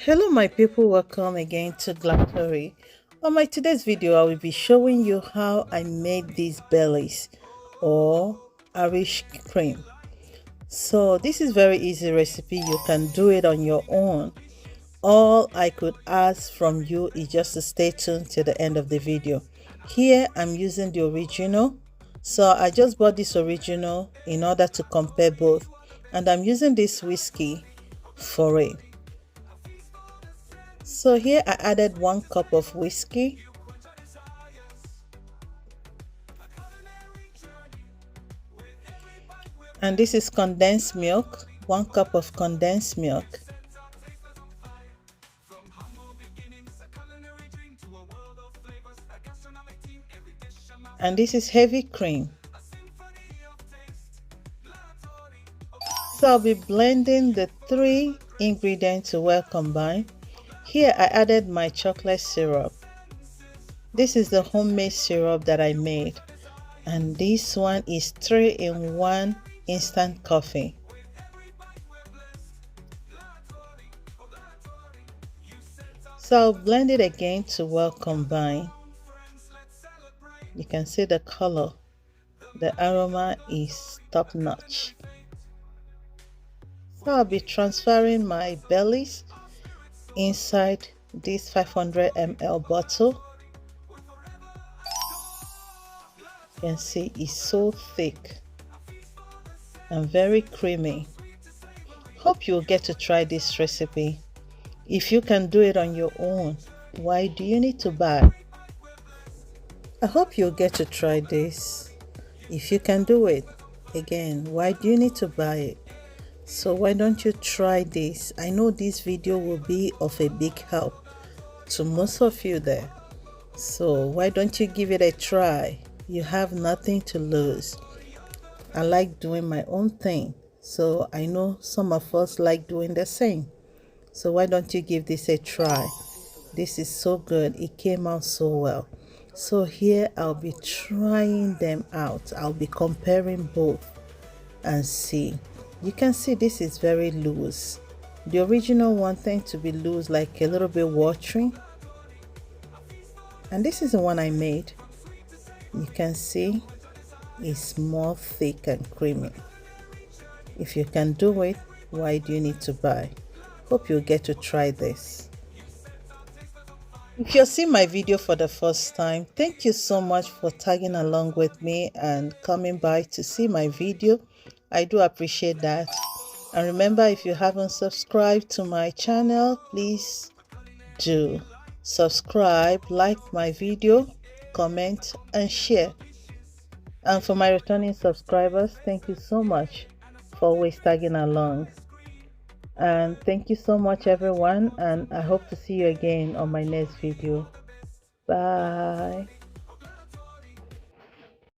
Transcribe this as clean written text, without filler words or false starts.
Hello my people, welcome again to GLAATORY. On my today's video, I will be showing you how I made these bellies or Irish cream. So this is very easy recipe. You can do it on your own. All I could ask from you is just to stay tuned to the end of the video. Here I'm using the original. So I just bought this original in order to compare both. And I'm using this whiskey for it. So here I added 1 cup of whiskey, and this is condensed milk, 1 cup of condensed milk. And this is heavy cream. So I'll be blending the 3 ingredients to well combine. Here I added my chocolate syrup. This is the homemade syrup that I made. And this one is 3-in-1 instant coffee. So I'll blend it again to well combine. You can see the color. The aroma is top notch. So I'll be transferring my bellies inside this 500 ml bottle. You can see it's so thick and very creamy. Hope you'll get to try this recipe. If you can do it on your own, why do you need to buy? I hope you'll get to try this. If you can do it, again, why do you need to buy it? So why don't you try this? I know this video will be of a big help to most of you there. So why don't you give it a try? You have nothing to lose. I like doing my own thing, so I know some of us like doing the same. So why don't you give this a try? This is so good. It came out so well. So here I'll be trying them out. I'll be comparing both and see. You can see this is very loose. The original one tends to be loose, like a little bit watery. And this is the one I made. You can see it's more thick and creamy. If you can do it, why do you need to buy? Hope you'll get to try this. If you're seeing my video for the first time, thank you so much for tagging along with me and coming by to see my video. I do appreciate that. And remember, if you haven't subscribed to my channel, please do subscribe, like my video, comment and share. And for my returning subscribers, thank you so much for always tagging along. And thank you so much everyone, and I hope to see you again on my next video. Bye.